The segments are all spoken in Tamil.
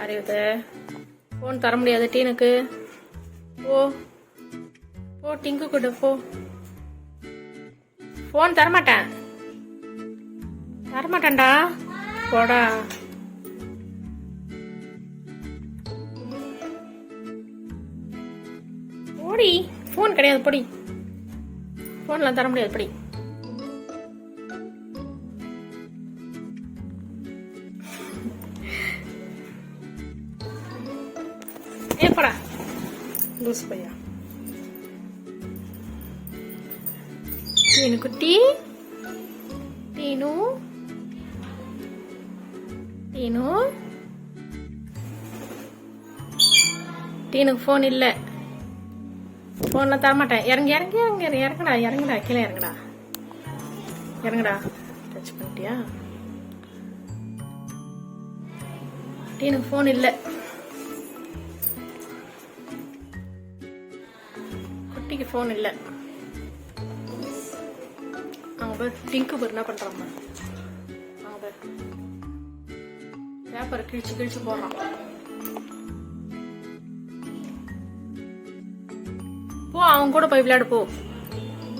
யார் இது? ஃபோன் தர முடியாது டீனுக்கு. போ போ, டிங்கு கூட போ. ஃபோன் தரமாட்டேன், தரமாட்டேன்டா, போடா. போடி, ஃபோன் கிடையாது, பொடி. ஃபோன்லாம் தர முடியாது, பொடி. ஏப்படா லூஸ் பையா. டீனு குட்டி, டீனு டீனு, டீனுக்கு ஃபோன் இல்லை. ஃபோன்லாம் தரமாட்டேன். இறங்கி இறங்கி இறங்கி இறங்குடா, இறங்குடா, கீழே இறங்குடா, இறங்குடா. டச் பண்ணிட்டியா? டீனுக்கு ஃபோன் இல்லை. குட்டிக்கு ஃபோன் இல்லை. அவங்க பேர் டிங்கு பேர் என்ன பண்றாங்க? அவங்க பேர் பேப்பரை கிழிச்சு கிழிச்சு போடுறான். போ, அவங்க கூட போய் விளையாடு. போ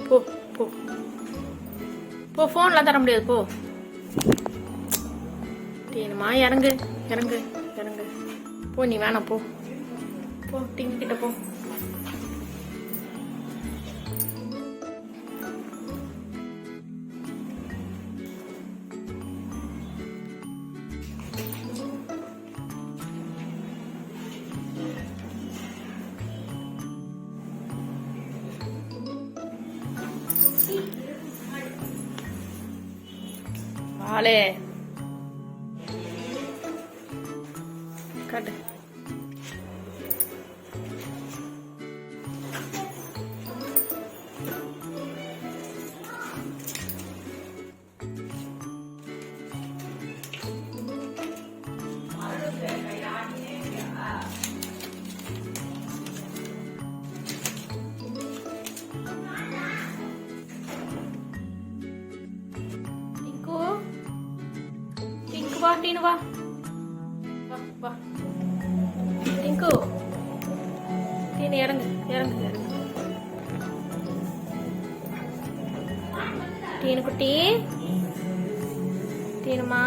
போ போ போ, ஃபோன்லாம் தர முடியாது. போ டீனுமா, இறங்கு இறங்கு இறங்கு. போ, நீ வேணாம், போ போ, டிங்கு கிட்ட போ. வாலே காட்டு. வா டீனு, வா வா வா. டிங்கு, டீனு இறங்கு இறங்கு இறங்கு. டீனு குட்டி, டீனுமா,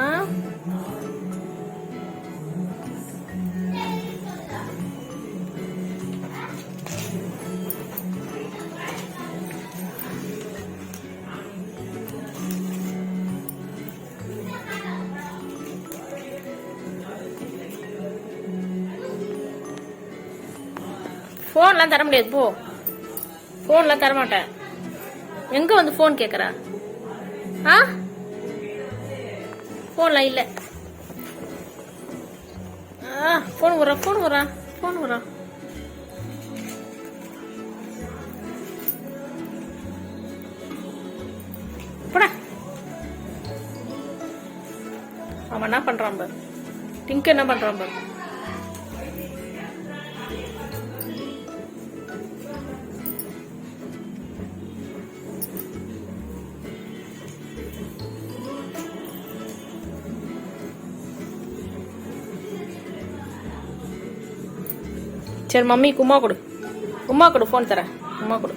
ஃபோன்லாம் தர முடியாது. போ, ஃபோன்லாம் தரமாட்டேன். எங்க வந்து ஃபோன் கேட்குறா? ஆ, ஃபோன்லாம் இல்லை. ஃபோன் வரா, ஃபோன் வரா, ஃபோன் வரா. போடா. அவன் என்ன பண்றான் பாரு, டிங்கு என்ன பண்றான் பாரு. சரி, மம்மி உம்மா கொடு, உம்மா கொடு, ஃபோன் தரேன், உம்மா கொடு.